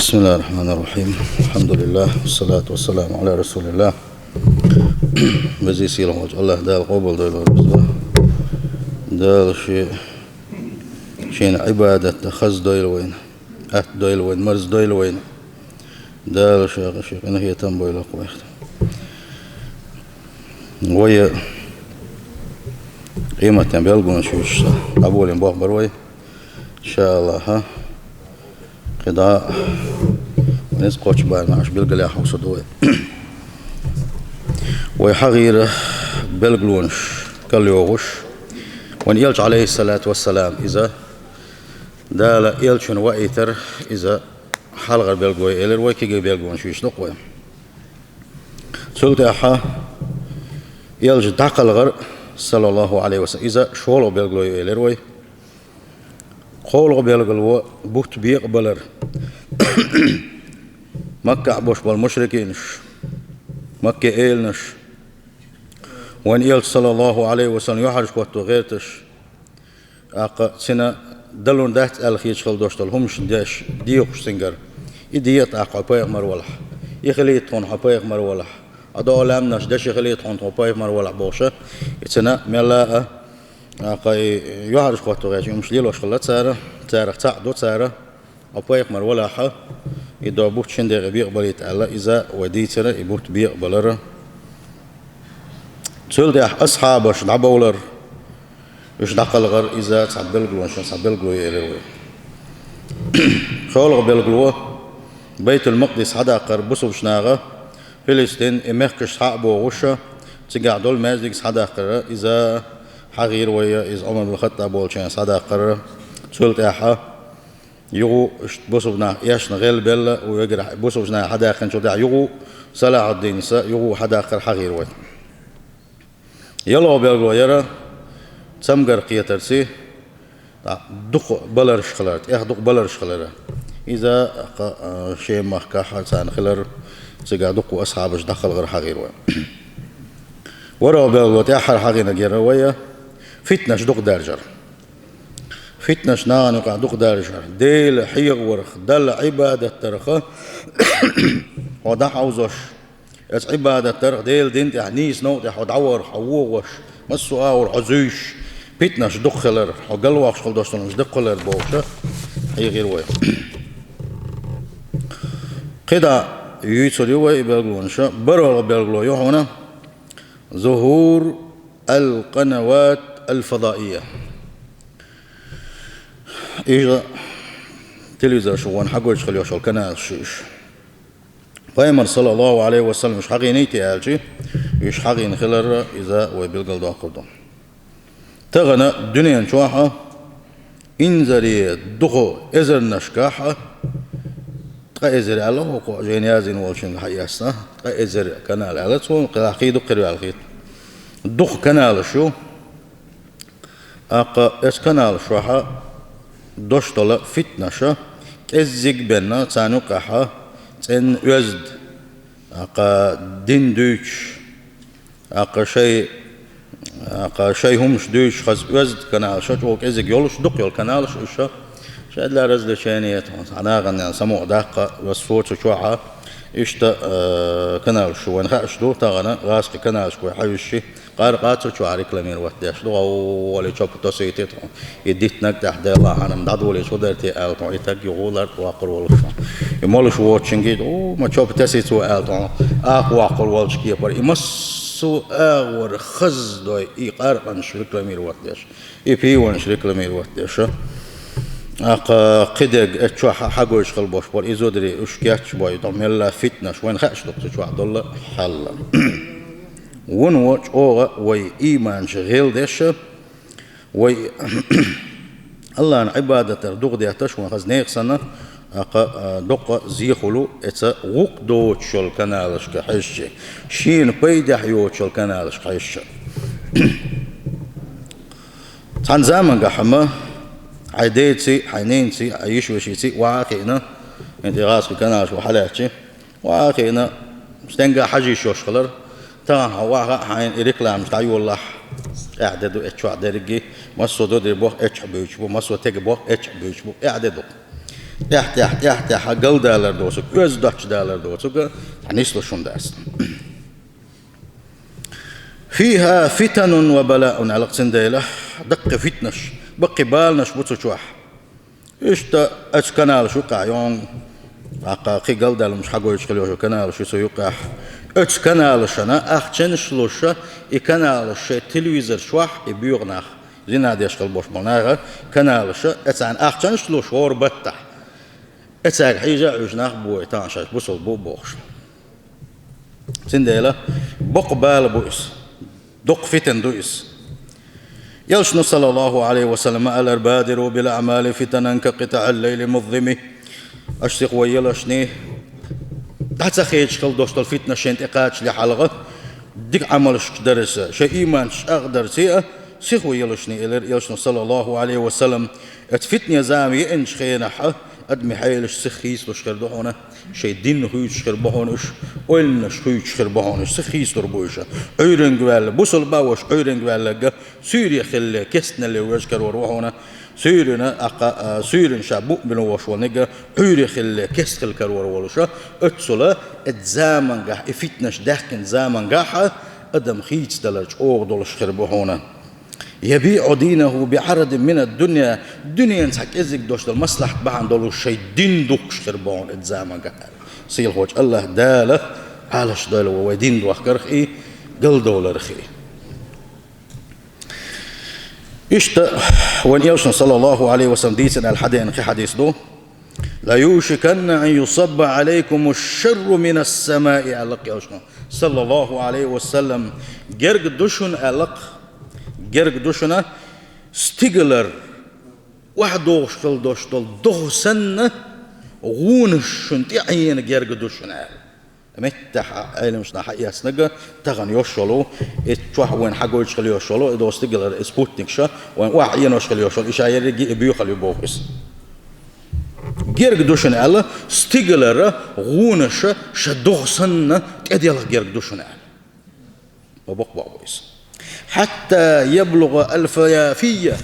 بسم الله الرحمن الرحيم. الحمد لله والصلاة والسلام على رسول الله. بزي سيلهم وجه الله دال قبل دال دال شين عبادة خز دايل وين دايل وين مرز دايل وين دال شيخ أنا هي تنبوي لقوة ويا قيمة تنبيلقون شوش أبولي مباخبر وي إن شاء الله ها قضاء ونس قوش بار معش بلقلي حوصد وي ويحغير بلقلونش كاليوغش وان يلج عليه الصلاة والسلام إذا دال يلشن وإيتر إذا حلغر بلقوي إلر ويكي بلقون شوش نقوي سلطة أحا يلج دقلغر صلى الله عليه وسلم إذا شولو بلقوي إلر وي قولو بلقلو بوت بيقبلر مكة عبوش بالمشركينش مكة إيلنش وان يلج صلى الله عليه وسلم يحرش وقتو غيرتش أقا سنة دلون دهت الخيج خلدوشتل همش داش ديوش سنجر إديت أقا بايق مرولح يخليت هون حبايق مرولح أدو علامناش داش يخليت هون حبايق مرولح بوشة سنة ملا أقا يحرش وقتو غيرتش يمش ليلوش خلت سارة تعدو سارة حبايق مرولح إذا بوت شندق بيقبل على إذا وديتنا يبوت بيقبلر تقول أصحابش دعبولر إيش دقلغر إذا تعبلقلو إنشان تعبلقلو يلوي خالق بلقلو بيت المقدس حدا قربسو بشناغة فلسطين إمخكش حقبو غشة تقع دول مازدقس حدا قرر إذا حغير ويا إذا عمر بالخطة بولشان حدا قرر تقول أحا يغو بوسو بنا ياشنا غير بلا ويقرا بوسو بنا حدا خن شو دع يغو صلاح الدين يغو حدا قر حغير وي يلا بيقولوا يرى سمجر قيترسي دق بلرش خلرت دق بلرش خلرة إذا شيء ما كحل سان خلر سجع دقوا أصحابش دخل غير حغير وي ورا بيقولوا تأحر حغينا جرا ويا فتنش دق درجر فتنش نان وقع دق درجر ديل حيغ ورخ دل عبادة ترخه وضع عوزش اس عبادة ترخ ديل دينت نيس نوت حد عور حووش مسو اور عزيش فتنش دق خلر وقلواش خل دوستون مش دق خلر بوشه حيغير وي قدا يسوليو يبلغون شا برا بيلغلو يوحنا ظهور القنوات الفضائية إيجا تلفزيون شوان حقوش خليه شو القناة شيش فايمر صلى الله عليه وسلم مش حقي نيتي ألشي يش حقي نخلر إذا ويبلغل ده قدام تغنى الدنيا نشوحة إنزري دخو إزر نشكاحة تقا إزر الله وقو جينيازين والشين حياسنا تقا إزر كنال على تسون قلاقي دقري على الخيط الدخ كنال شو أقا إس كنال شوحة دوش طلع فتنة كزيك بنا تانو قحا تن وزد أقا دين دوش أقا شيء همش دوش خز وزد كنال شو هو كزيك يولش دق يول كنال شو شاد لا رزل شانية أنا غني سموع دقة وصفوت شوحة إشتا كنال شو وين خاش دو تغنى غاسق كنال شو حيوشي قارقات شو عارك لمين وقتاش لو ولا شوف تسيتي يديت نقد ده الله أنا مدعو لي شو درتي ألتون يتاج يقولر واقر والش يمالش واتشنجيد أو ما شوف تسيتو ألتون واقر والش كي بار يمسو أور خز ده يقارقن شريك لمين وقتاش يبيون شريك لمين وقتاش قدق اتشوا حقوش خلبوش بار إزودري وشكياتش باي ضميلا فتنة وين خاش دكتور عبد الله حلا ونوش أوغا وي إيمان شغيل ديش وي الله عن عبادة دوغ دياتش ونخز نيقسنا دوغا زيخلو إتا غوك دوتش الكنالش كحش شين بيدح يوتش الكنالش كحش تان زامن قحمة عيديتي حينينتي عيش وشيتي وعاقينا انت غاس الكنالش وحلاتي وعاقينا مستنقى حجي شوش خلر تان هوا حين إريكلام تايو والله أعدادو إتش أعدادي مسودو دي بوه إتش بيجبو مسود تيجي بوه إتش بيجبو أعدادو تحت قل دالر دوسك öz دحش دالر دوسك نسلو شون داس فيها فتن وبلاء على قسنديله دق فتنش بقي بالنش بوتشوح إشتا أش كنال شو قايون عقا قي قل دال مش حقو يشكلوا شو كنال شو سيوقع أش كنال شنا أخشن شلوشة كنال شيء تلفزيون شوح يبيغناخ زين هذا يشكل بوش مناغة كنال شو أتعن أخشن شلوش ور بتح أتعن حيجة عجناخ بوي تانشاش بوصل بوخش سنديلا بقبال بويس دق فتن دويس يلشن صلى الله عليه وسلم الأربادر بالأعمال فتنا كقطع الليل مظلمه أشتق ويلشني تعتخيج كل دوست الفتنة شنت إقاتش لحلقة ديك عملش درس شيء إيمانش أقدر سيئة سيخ ويلشني يلشن صلى الله عليه وسلم اتفتني زامي إنش خينحة أدمي حيلش سخيس لش خردوهنا شيء دين خويش خربهونش ويلنش خويش خربهونش سخيس تربويشه عيرنج ولا بوصل باوش عيرنج ولا سوريا خل كسنا اللي وجكر وروحنا سورينا سورين شابو بنوش ونجا عيري خل كس خل كرور ولوشة اتسلا اتزامن جح افتنش دهكن زامن جحه أدم خيت دلج أوغدلش خربهونا يبيع دينه بعرض من الدنيا دنيا نسحك إزك دوش المصلحة بعن دولو شيء دين دوكش خربون اتزامن جحه سيل خوش الله داله عالش داله ودين دوخ كرخي قل دولار خي إشتا وإن يوشن صلى الله عليه وسلم ديسن الحدين في حديث دو لا يوشكن أن يصب عليكم الشر من السماء ألق يوشن صلى الله عليه وسلم جرق دوشن ألق جرق دوشن ستيغلر واحد دوش كل دوش دول دوسن غونش شنتيعين جرق دوشن ألق متح أيلم شنا حقيقة سنجا تغن يوشلو اتوح وين حقو يشخل يوشلو إذا استقلر سبوتنيك شا وين واحد ينوشخل يوشلو إيش عيري بيوخل يبوخس جيرك دوشن الله استقلر غونش شدوخسن تأدي الله جيرك دوشن الله وبق بويس حتى يبلغ الفيافية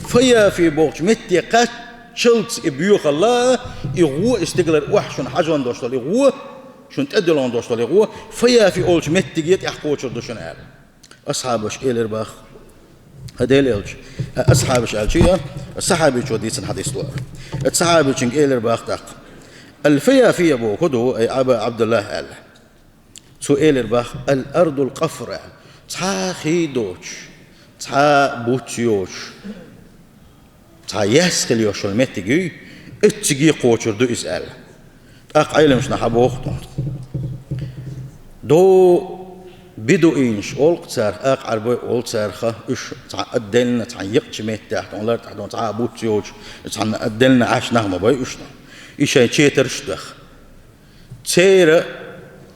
فيافي بوخش متي قد شلت بيوخ الله يغو استقلر وحشن حجوان دوشل يغو شون تأدلون دوشتولي هو فيا في أولش متجيت يحكوش دوشن آل أصحابش إيلر باخ هديل إلش أصحابش آلشيا الصحابي شو ديسن حديث دوار الصحابي شنك إيلر باخ تاق الفيا في أبو كدو أي أبا عبد الله آل سو إيلر باخ الأرض القفر تها خيدوش تها بوتيوش تها يسخل يوش المتجي اتجي قوشر دو إسأل أق عيلم شنا حبوخ دو بدو إنش أولق تار أق عربي أول تارخة إش تعدلنا تعيقش ميت تحت أولار تحت تعبوت يوج تعدلنا عاش نغمة باي إشنا إشي تشيتر شدخ تير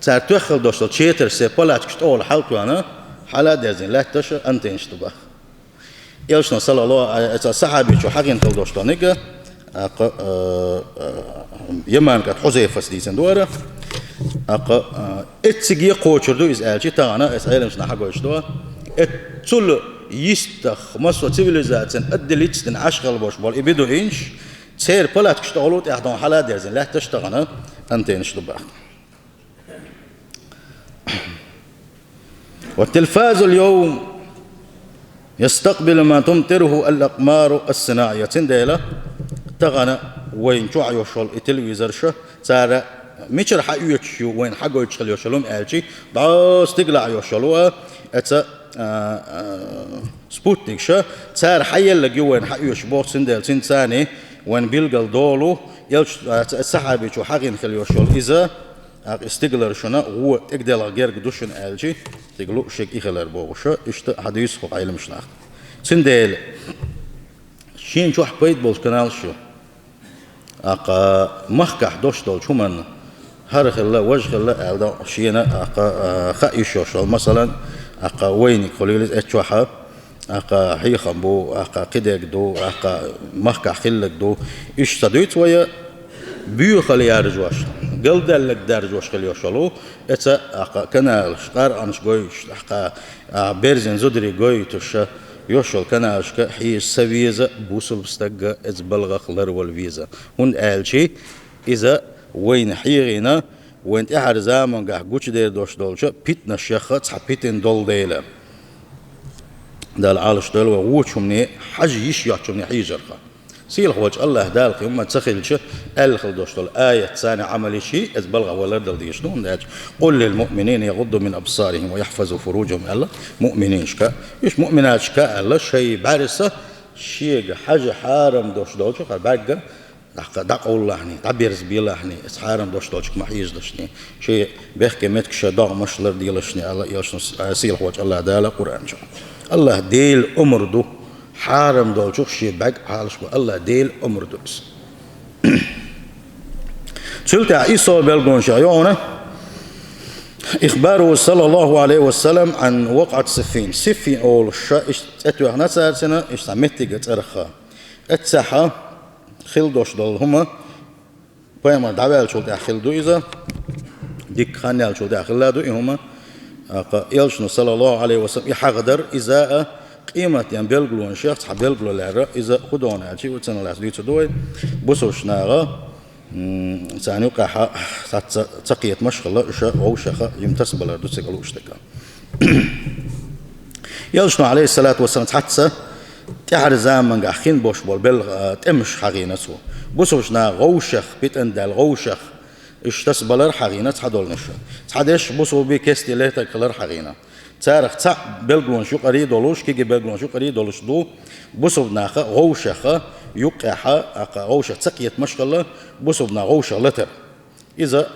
تار تخل دوشل تشيتر سيبالات كشت أول حالتو أنا حالا دازين لا تشر أنت إنش تبخ يلشنا صلى الله عليه وسلم صحابي شو حقين تل دوشل نيجا يمان كات حذيفة سديسن دوره اتسجي قوشردو إسألشي تانا إسألهم شنا حقوش دوا اتسول يستخ مصر سيفيليزاتين أدليتشتن عشغل باش بال إبدو إنش تسير بلات كشتغلوت إحدان حالات ديرزين لا تشتغنا أنت إنش دبا والتلفاز اليوم يستقبل ما تمطره الأقمار الصناعية تنديلا تغنى وين شو عيوشل التلفزيون شو صار ميشر حيوشيو وين حقو يشخل يوشلوم ألشي داس تقلع يوشلوه أتا سبوتنيك شو صار حيل لقي وين حيوش بوت سندل سن ثاني وين بيلقل دولو يلش السحابي شو حقين خل يوشل إذا استقلر شنا هو تقدر غير قدوشن ألشي تقلو شيك إخلر بوشة إشت حديث خو عيلم شناخ سندل شين شو حبيت بولش كنال شو أقا مخكح دوش دول شو من هرخ الله وجه الله أعدا شينا أقا خايش يوشل مثلا أقا وينك خليلز أتشوحة أقا حيخم بو أقا قدك دو أقا مخكح خلك دو إيش تدويت ويا بيو خلي يارجوش قلد لك دارجوش خلي يوشلو إتا أقا كنال شقار أنش قويش أقا بيرزن زدري قوي تش يوشل كناشك حي سفيزة بوصل بستقى إز بلغ لر والفيزا هون آلشي إذا وين حيغينا وين إحر زامن قاح قوش دير دوش دولشة بيتنا الشيخة بيتن دول ديلا دال عالش دول وغوشمني حاج يشيحشمني حيجرخة سيل خوش الله دالك يوم تسخيلش الخل دوش دول آية ثانية عملي شيء إذ بلغ ولا دل ديشنون داج قل للمؤمنين يغضوا من أبصارهم ويحفظوا فروجهم الله مؤمنين شكا إيش مؤمنات شكا الله شيء بارسة شيء حاجة حارم دوش دول شكا باقة دق الله هني تعبير زبيله هني حارم دوش دولشك ما حيز دشني شيء بيحكي متك شداغ مشلر ديلشني الله يشنس سيل خوش الله دال قرآن شو الله ديل أمر دو حارم دولشك شيء باق حالش الله ديل أمر دوس سلت عيسى بلغون شايعونه إخباره صلى الله عليه وسلم عن وقعة سفين أول شا اتوه نسار سنة استعمتك اترخا اتسحا خلدوش دول هما بيما دعوال شو خلدو إذا ديك خانيال شو خلادو هما يلشنو صلى الله عليه وسلم يحقدر إذا قيمة يعني بيلقلون شخص حبيلقلو لعرة إذا خدونا عشي وتسنو لاسديتو دوي بوسوش ناغا سانيوقع تقية مشغلة أو شخة يمتسب لردو سيقلو اشتكا يلشنو عليه الصلاة والسلام حتى تحر زامن قاخين بوش بول بل تمش حقينة سو بوسوشنا غوشخ بيت اندال غوشخ اشتسبلر حقينة تحدول نشا تحدش بوسو بي كستي ليتا كلر حقينة تارخ تا بلغلون شو قري دولوش كي بلغلون شو قري دولوش دو بوسو بناخ غوشخ يقع غوشخ تقية مشغلة بوسو بنا غوشخ لتر إذا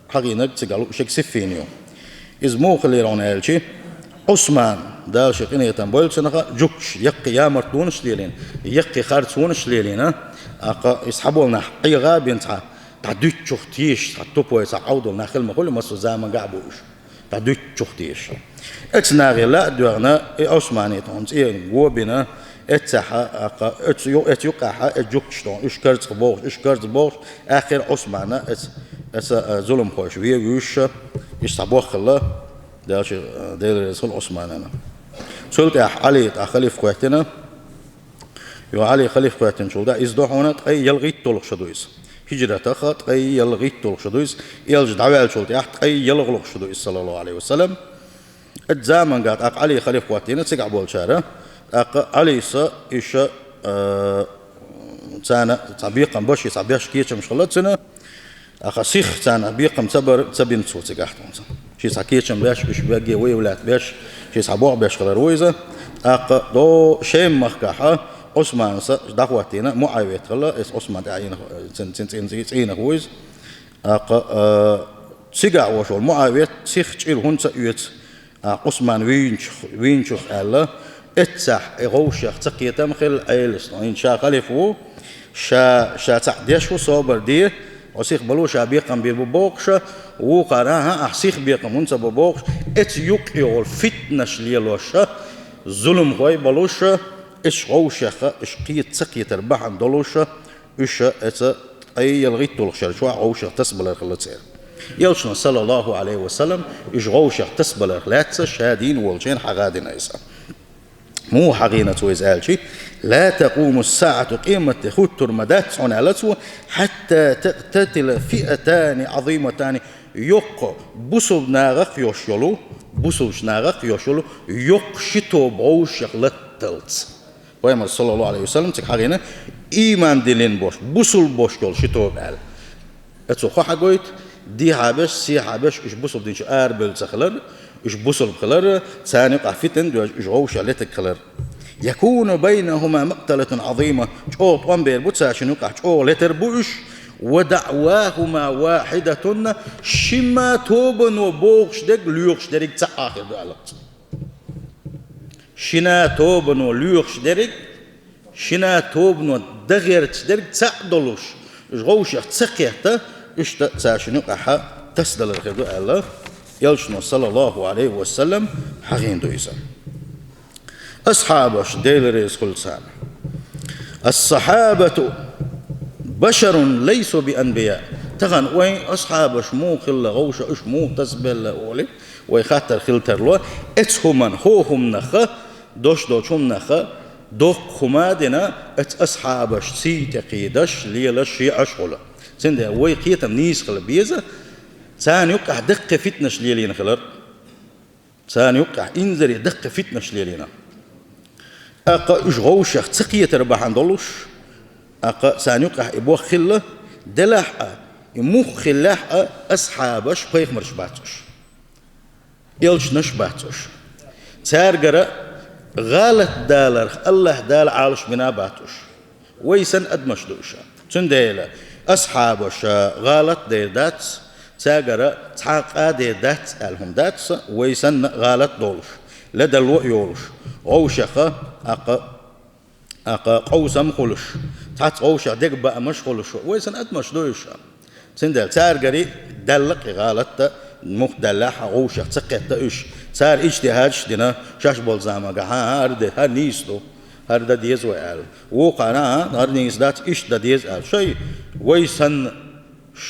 حقينة تقالو شك سفينيو إذا مو خلي رونالشي عثمان دال شقين يتنبول سنخا جوكش يقي يامر دونش ليلين يقي خارج ونش ليلين أقا يسحبوا لنا حيغا بينتها تعديت شختيش تعطوبوا يسعودوا لنا خلما كل ما سوزاما قعبوش تعديت شختيش اتناغي لا دوغنا عثماني تونس وبنا اتسحا أقا اتيوقعها اتجوكش دون اشكرت بوغ اشكرت بوغ آخر عثمانا ات ظلم خوش ويوش يسحبوا خلا داش دير رسول عثمان أنا سلك علي خليف خواتنا يو علي خليف خواتنا شو ده إزدحونا تأي يلغي طلق شدويس هجرة تخت أي يلغي طلق شدويس يلج دعوال شو ده أي يلغلق شدويس صلى الله عليه وسلم الزمن قات علي خليف خواتنا تسقع بول شارع علي سا إيش سنة تعبيقا بشي تعبيش كيش مش خلت سنة سيخ سنة بيقم سبين صوت سقحتهم شيء سكيتشن باش إيش باقي ويولات باش شيء سبوع باش خلرويزة دو شيء مخكحة عثمان دعوتنا معاوية خلا إس عثمان تعيين سنتين هويز سجع وشو معاوية سيخ تشيل هون سيوت عثمان وينش الله اتسح غوشة تقية مخل عيلس إن شاء خلفه شا تعديش وصابر دي وسيخ بلوشا بيقم ببوقشة وقراها أحسيخ بيقم هنسا ببوقش ات يقيول فتنش ليلوشا ظلم غوي بلوشا إش غوشة إش قيت سقية تربحن دلوشا إش ات أي يلغيت دلوشا شوى غوشة تسبل الخلاتير يلشنا صلى الله عليه وسلم إش غوشة تسبل الخلاتير شادين والجين حغادين إيسا مو حقينة ويزالشي لا تقوم الساعة قيمة خطر مدات عنالته حتى تقتتل فئتان عظيمتان يق بصب ناغق يوشلو بصب ناغق يوشلو يق شتو بعوش يغلطلت ويما صلى الله عليه وسلم تك حقينة إيمان دلين بوش بصل بوش يول شتو بعال اتسوخو حقويت دي حابش سي حابش إش بصب دينش آربل تخلر إش بصل بخلر ثاني قع فتن دوش إش غوش يلتك خلر يكون بينهما مقتلة عظيمة شو طوان بير بوتسا شنو قع شو لتربوش ودعواهما واحدة شما توبن وبوغش دق ليوغش دريك تا آخر دعالت شنا توبن وليوغش دريك شنا توبن ودغيرت دريك تا دلوش إش غوش يتسقيته إش تا شنو قع تسدل الخير دعالت يلشنو صلى الله عليه وسلم حقين دويسا أصحابش ديلريز كل سنة الصحابة بشر ليسوا بأنبياء تغن وين أصحابش مو خلا غوشة إش مو تسبل أولي ويخاطر خلتر لو إتهم هوهم نخ دوش دوشون نخا دوخ خمادنا أصحابش سيت قيدش ليلش يعشغله سند وي قيتم نيس خل بيزا سان يقع دق فتنش ليلين خلر سان يقع إنزري دق فتنش ليلينا أقا إشغوش تقية ربح عندلوش أقا سان يقع إبوه خلة دلح مخ خلح أصحابش بيخ مرش باتوش يلش نش باتوش تارجر غالت دالر الله دال عالش بنا باتوش ويسن أدمش دوشا تنديلا أصحابش غالت دير داتس تاجر تحقق دير دات الهم داتس ويسن غالت دولش لدى الوء يولش غوشخة أقا قوسم خلش تحت غوشة ديك بقى مش خلش ويسن أدمش دوشا تندل تارجري دلق غالت مخ دلح غوشة تقيت إيش صار اجتهاد دينا شاش بول زعما هر نيستو هر دا ديز وقال وقنا هر نيز دات إيش دا ديز قال شيء ويسن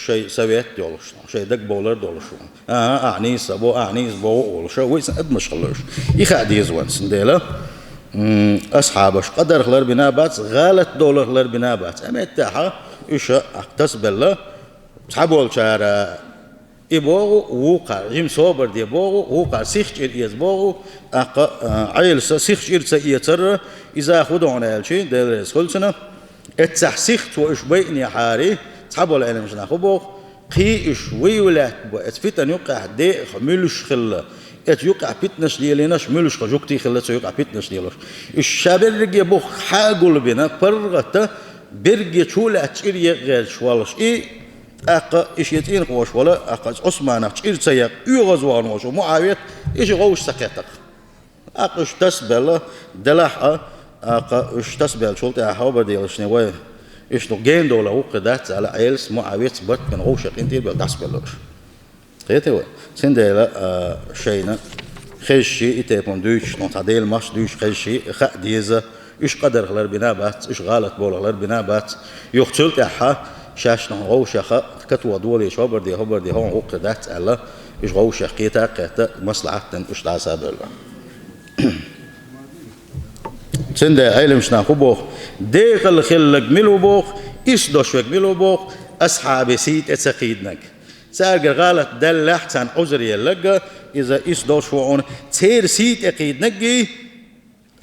شيء سويت يولش شيء دك بولر دولش أعنيس بو ولش ويسن أدمش خلش يخا ديز وان سنديلا أصحابش قدر خلر بنابات غالت دولر خلر بنابات أما التاحة إيش أقتص بالله صحابول شارع إبوغو وقع جيم صوبر دي بوغو وقع سيخ إيز بوغو عيل سيخ إيتر إذا خدونا الشيء ده سكولتنا التحسيخ توش بيني حاري صحابو العلم شنا خبوغ قي إش ويولات بو اتفتن يقع دي ملوش خلا يقع بيتنش ليليناش ملوش خجوكتي خلا يقع بيتنش ليلوش الشابر رجي بوغ حاقول بنا برغتا برجي شولا تشيري غير شوالش أقا إيش يتين قوش ولا أقا عثمان أشير سياق يغزوان وش معاوية إيش غوش سكتك أقا إيش تسبل دلح أقا إيش تسبل شلت أحاول بدي إيش نواه إيش نجين دولا وقدات على عيلس معاوية بات من غوشك أنت يبغى تسبلش خيتوا سندلا شينا خشي إتيبون دوش نتعديل مش دوش خشي خا ديزا إيش قدر خلر بنابات إيش غلط بول خلر بنابات يختلت أحا شاش نغوشة كتوا دولي شوبر دي هون وقدات الله إيش غوشة قيتا مصلحة إيش تعسى بالله سنده عيلم شنا خبوخ ديق الخلق ملو بوخ إيش دوشوك ملو بوخ أصحاب سيت اتسقيدنك سارجر غالت دلح تان عذر يلقى إذا إيش دوشوعون تير سيت اقيدنك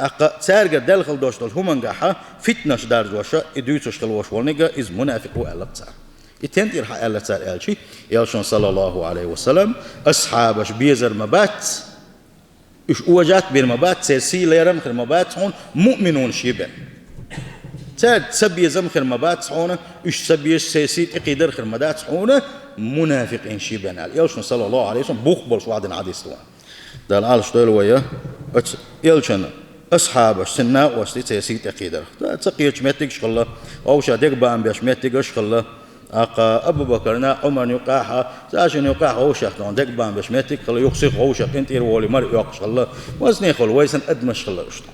أقا سارجر دلخل دوش دول هم نجحا فتنش دارج وشا إدويتش خلوش ولنجا إز منافق وألبتار التنتير حق ألبتار ألشي يالشون صلى الله عليه وسلم أصحابش بيزر مبات إيش وجات بين مبات سيسي ليرم خير مبات هون مؤمنون شيبا تاد سبي زم خير مبات هون إيش سبي سيسي تقيدر خير مبات هون منافقين شيبا يالشون صلى الله عليه وسلم بوخبل شو عادن عادي استوى ده العالش دول ويا يالشون أصحابش سنة وستي تيسيت أقيدر تقيش ميتك شغله أو شادق بام بيش ميتك شغله أقا أبو بكرنا عمر يقاها ساشن يقاها أو شخص دق بام بيش ميتك خلا يخسخ أو شخص أنت يروي مر يقش شغله وزني خل ويسن أدمش شغله إشتو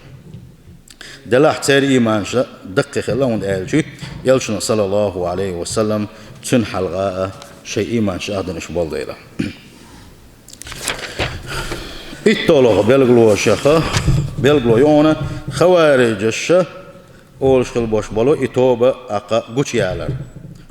دلح تاري إيمان شا دق خلا وند ألشي يلشنا صلى الله عليه وسلم تن حلقة شيء إيمان شا هذا نشبال ديلا إتطلق بلغلو شخا بلغلو يونا خوارج الشا أول شغل باش بالو إتوبة أقا قوتيالر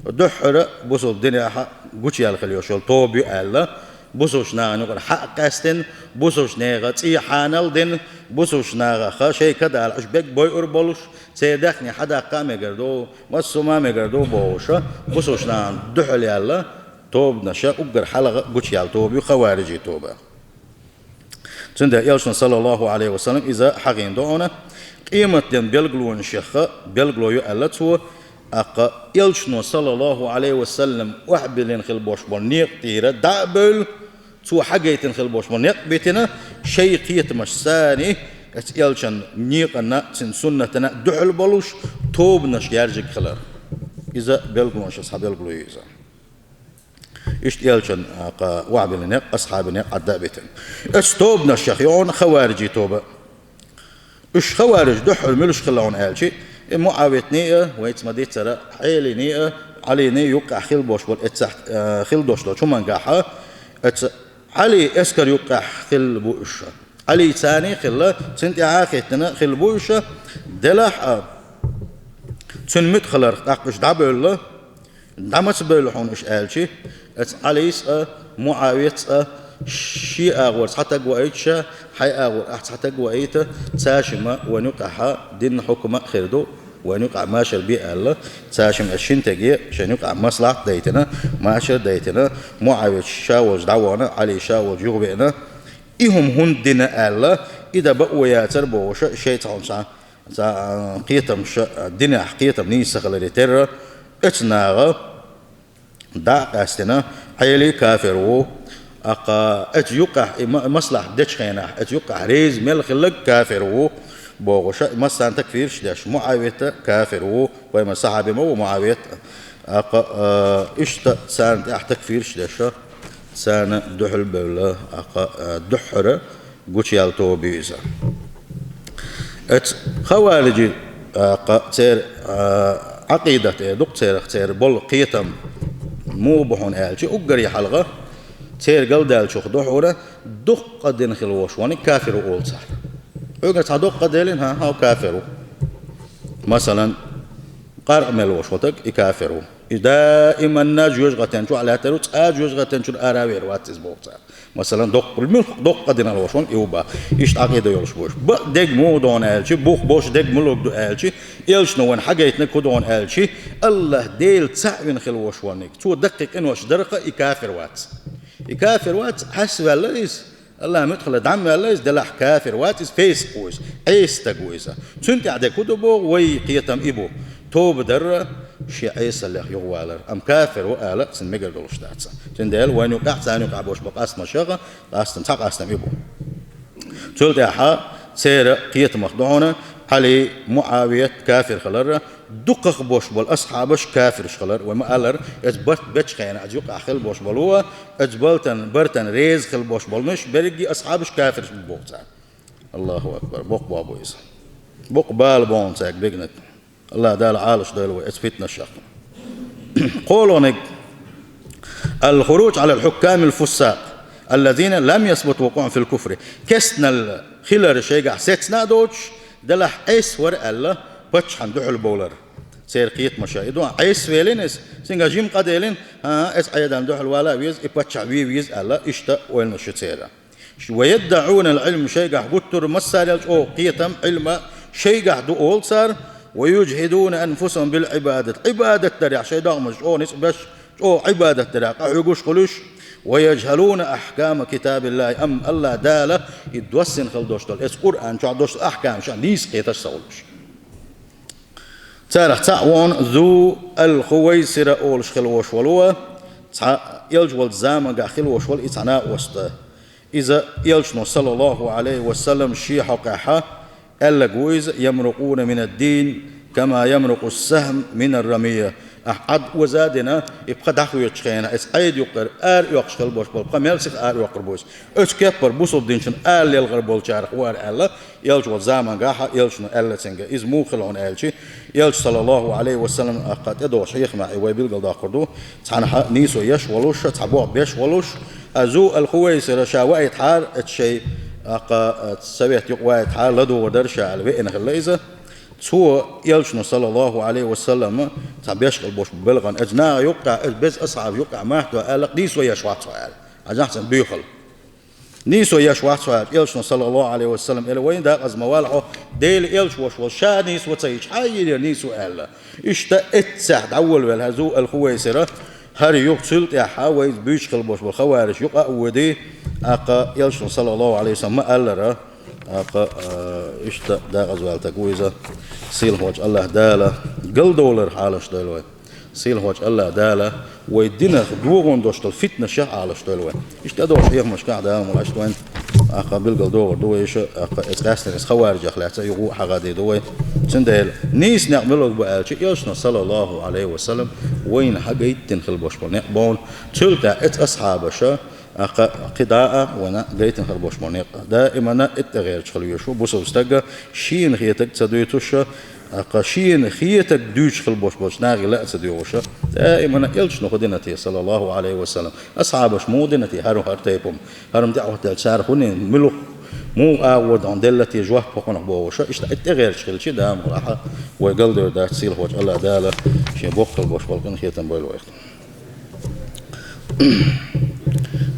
دحرة بوسو الدنيا حق قوتيال خليو شغل توبي ألا بوسوش ناغا حق قاستن بوسوش ناغا تي حانل دين بوسوش ناغا خا شي كدا الأشبك بوي أربولوش سيدخني حدا قامي قردو مسو مامي قردو بوشا بوسوش ناغا دحل يالا توب نشا أقر حلقة قوتيال توبي خوارجي توبة تنده يالشن صلى الله عليه وسلم إذا حقين دعونا قيمة دين بيلغلون شيخة بيلغلو يألتو أقا يالشن صلى الله عليه وسلم وحبلين خلبوش بنيق تيرا دعبل تو حقيتين خلبوش بنيق بيتنا شيقية مشساني يالشن نيقنا تن سنتنا دعل بلوش توبنش يرجك خلر إذا بيلغلون شيخة بيلغلو إذا إيش يالشن وعبلنا أصحابنا عدابتن استوبنا الشيخيون خوارجي توبة إيش خوارج دحل ملوش خلاون آلشي معاويتني ويتمديت ترى حيلني عليني يقع خيل بوش بول اتسحت خيل دوش لو شو من قاحة علي اسكر يقع خيل بوش علي ثاني خلا سنت عاقتنا خل بوشة دلح سن مدخلر تقش دبل دمس بلحون إيش قالشي عليس معاوية شيء أغور حتى قويتشا حي أغور حتى قويته تاشم ونقع دين حكمة خيردو ونقع ماشر بي الله تاشم الشين تجي شنقع مصلحة ديتنا ماشر ديتنا معاوية شاوج دعوانا علي شاوج يغبئنا إهم هندنا الله إذا بقوا ياتر بوش شيء تعون قيتم الدنيا قيتم نيسا خلال ترى اتناغ دع قاستنا حيلي كافرو أقا اتيوقع مصلح دشخينا اتيوقع ريز ملخ لك كافرو بوغش مسان تكفير شداش معاوية كافرو ويما صحابي مو معاوية أقا اشتا سان تكفير شداش سان دحل بولا أقا دحر قوش يالتو بيزا ات خوارجي تير عقيدة دق تير بول قيتم مو بحون آلشي أقري حلقة تير قل دال شوخ دحورة دق قدين خلوش واني كافر أول صح أقري دق قدين هاو كافرو مثلا قارع ملوش وتك يكافرو دائما ناجوج غتن شو على تروت اجوج غتن شو اراوير واتز بوقتا مثلا دق قدنا الوشون يوبا ايش عقيده يولش بوش دق مو دون الشي بوخ بوش دق ملوك دو الشي يلش نون حاجيتنا كدون الشي الله ديل تسعين خلوش وانك تو دقق انوش درقه يكافر وات حسب الليس الله مدخل دعم الليس دلح كافر واتس فيس قويس عيس تقويسه سنت عدا كتبو وي قيتم ابو توب در شي عيسى اللي يغوالر ام كافر وآلة سن ميجر دولش داتسا تندل وين يقع ثاني يقع بوش بقاس مشاغه قاستم تاق قاستم يبو تولد احا سير قيت مخدوعنا علي معاوية كافر خلر دقق بوش بول اصحابش كافر خلر وما الر اجبت بتش خينا اجوق خل بوش بولوا اجبلتن برتن ريز خل بوش بول مش برجي اصحابش كافر بوقتا الله اكبر بوق بابو يس بوق بال بون ساك بيجنت الله دال عالش دالوي اسفتنا الشق قولونك الخروج على الحكام الفساق الذين لم يثبت وقوعهم في الكفر كسنا الخلر شيء ستنا دوتش دلح عيس ور الله بتش حندوح البولر سير قيت مشاهدوا عيس فيلينس سينجا جيم قديلين ها اس ايضا دوح الولا ويز بتش ويز الله اشتا وين شتيرا ويدعون العلم شيء قتر مسال او قيتم علم شيء دو اول صار ويجهدون انفسهم بالعباده عباده تريع شيء دغمش او نسبش او عباده تريع يقوش قلوش ويجهلون احكام كتاب الله ام الله داله يدوسن خلدوش دول اس قران شو دوش احكام شان ليس قيتش سولش تاريخ تعوون ذو الخويسر اولش خلوش ولو يلجول زام قا خلوش ول اتنا وسط اذا يلجنو صلى الله عليه وسلم شي حقها ألا جويز يمرقون من الدين كما يمرق السهم من الرمية أحد وزادنا يبقى دحو يتشخينا إس أيد يقر يقش خلبوش بول بقى ميلسك يقربوش إيش كبر بوصل الدين شن يلغر بول شارق وار ألا يلج والزمان جاها يلجنو ألا تنجا إز مو خلون ألشي يلج صلى الله عليه وسلم أقاد إدو شيخ مع ويبيل قل داقردو تعنها نيسو يش ولوش تحبوع بيش ولوش أزو الخويسر شاوائد حار الشيء أقا سويت يقوى تعال لدو ودرشة على بئنا خليزة سو يلشنو صلى الله عليه وسلم تعبيش البوش ببلغن أجنا يقع بس أصعب يقع ماحتو ألق نيسو يشوات سؤال عجنا حسن بيخل نيسو يشوات سؤال يلشنو صلى الله عليه وسلم إلى وين دا أزم والعو ديل يلش وشا نيسو تسيش حي نيسو ألا اشتا اتساعد أول والهزو الخويسرة هاري يقتل يا حاوي بيش خلبوش بالخوارج يقع ودي أقا يلشن صلى الله عليه وسلم ما ألرا أقا إشتا دا غزوال تقويزة سيل هوج الله دالا قل دولار حالش دلوي سيل هوج الله دالا ويدينا دوغون دوشتل فتنة شح حالش دلوي إشتا دوش إيه مش قاعدة ملاشتوين أقا بالقل دوغر دوي إيش أقا إتغاسن إس خوارج أخلاتا يقو حقادي دوي سندل نيس نعملوك بقالشي يلشن صلى الله عليه وسلم وين حقا يتنخل بوش بالنقبون تلتا إت أصحابشا قضاء وانا جيت نخربوش منيق دائما التغيير خليه شو بوسو استجا شين خيتك تدويتوش قشين خيتك دوش خلبوش بوش ناغي لا تدويوش دائما يلش نخدنتي صلى الله عليه وسلم اصحابش مودنتي هارو هرتيبهم هرم دعوه الشارخون ملوك مو أعود عن دلتي جواه بقون بوشة إشت غير شغل شيء دام راحة ويقلدر دا تسيل وجه الله دالة شيء بوقل بوش بالكن خيتم بيل وقت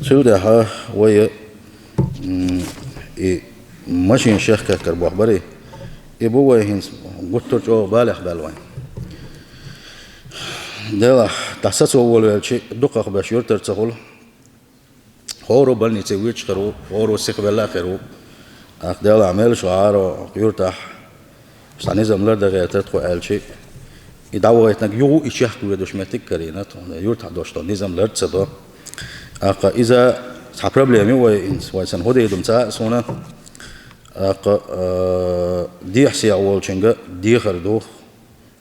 شو ده ها ويا ماشين شيخ كربوح بري يبوه هنس قلت جو بالغ بالوين ده تحسس أول شيء دقق بشير ترتقل هورو بلني تسويش خرو هورو سيقبل خرو أخدال عمل شعار يرتاح بس نظام لرد غير تدخل أقل شيء يدعوا يتنك يو إشياء كل دوش متك كرينات يرتاح دوش نظام لرد صدا أق إذا حبربلي أمي وإنسان هذا يدوم تاع سونا أق دي حسي أول شيء دي خردو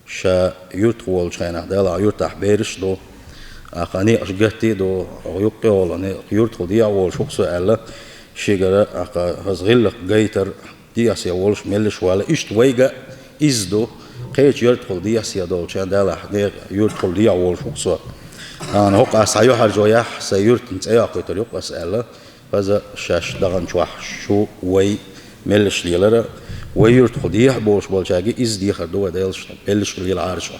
شا يرتقول شينا دلا يرتاح بيرش دو أقني أشجعتي دو يقطع ولا ني يرتقل دي أول شخص ألا شجرة أق هزغلق جيتر دي أسيا ولش ملش ولا إشت ويجا إزدو قيش يرتقل دي أسيا دول شان دلا حدير يرتقل دي أول شخص أنا هق أسعيو حرجويح سيرت نتأيا قيتر يق أسأله هذا شاش دغن شوح شو وي ملش ليلره ويرتقل دي بولش بولشاجي إز دي خردو وديلش ملش ليل عارش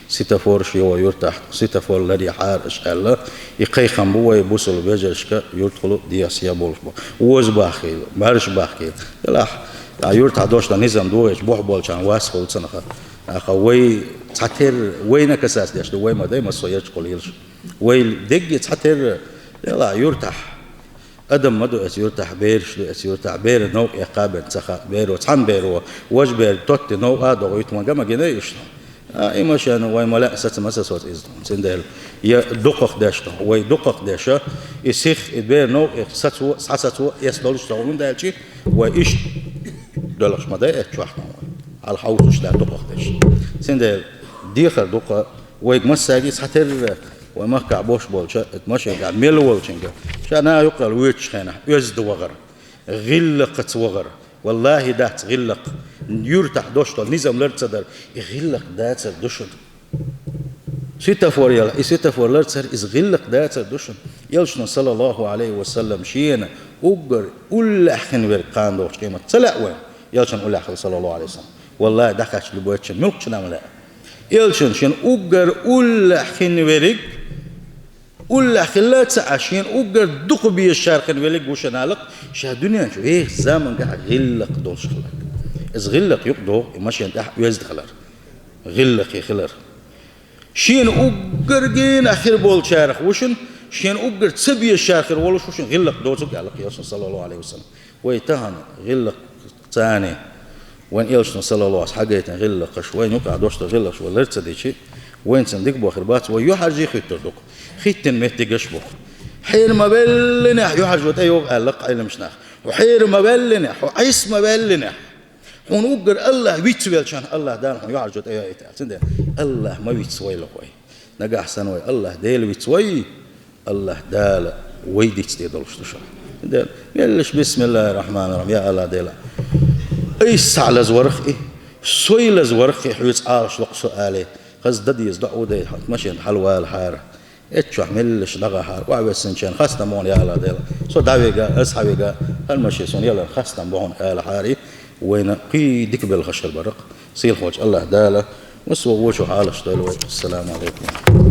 ستة شيء يرتاح ستة الذي حارش الله يقي خمبوه يبوسل بيجرشك يرتقل دي أسيا بولش ووز باخيل مارش باخيل لا يرتاح دوش نظام دوش بوح بولشان واسفل سنخا أخوي تعتر وينك أساس ديش دو وين ما دايما صيرش قليلش ويل دق تعتر لا يرتاح أدم مدو أس يرتاح بيرش دو أس يرتاح بير نوع يقابل تخا بير وتحم بير وجبر توت نوع هذا ويتما جم جنايش إما شان وين ملا أساس مساس وات إزدون سندل يدقق داشته ويدقق داشه يسيخ بير نوع ساتسو يسدولش تقولون ده شيء وإيش دلش ما ده إتشوحنا على حوضش ده دقق داش سندل ديخر دقق ويجمس ساجي ساتر وما كعبوش بولش اتمشى قاعد ميلول شنجا شانا يقرأ ويتش خينا يزد وغر غلقت وغر والله دات غلق يرتاح دوشتو نظام لرتصدر يغلق دات دوشن ستة فور يلا ستة فور لرتصر إز غلق دات دوشن يلشنا صلى الله عليه وسلم شينا أجر أول أحكن ورقان دوش كيما تلا وين يلشن أول أحكن صلى الله عليه وسلم والله دخش لبوتشن ملكشنا ملا يلشن شين أجر أول أحكن ورق ولا خلات عشان أجر دق بي الشارق ولق وشنالق شهدني شو إيه زمن قاعد غلق دول شغلك إز غلق يقدو ماشي أنت يزد خلر غلق يخلر شين أجر جين آخر بول شارق وشن شين أجر تسبي الشارق ولوش وشن غلق دول شغل على قياس صلى الله عليه وسلم ويتهن غلق ثاني وين إيش صلى الله عليه حاجة غلق شوي نقع دوش غلق شو ولا تصدق شيء وين صندوق بخربات ويحرج خيط دق خيط متجش بخ حير ما بلنا يحرج وتأيوب علق على مشناخ وحير ما بلنا وعيس ما بلنا ونقدر الله بيتسوي شان الله دار يحرج وتأيوب يتعسند الله ما بيتسوي له وي نجح سنوي الله ديل بيتسوي الله دال ويدي تستيدلش تشا دال يلش بسم الله الرحمن الرحيم يا الله ديلا أي سعل زورخ إيه سويل زورخ يحوس عارش لقص عليه خز ددي يزدعوا ده ماشي حلوة الحارة اتشو حملش لغة حار وعبس سنشان خاصة مون يا الله ديلا سو دعويقا أصحابيقا هالماشي سون يلا خاصة مون يا الحاري وين قي ديك بالخشر برق سيل خوش الله داله وسو وشو حالش دلوي السلام عليكم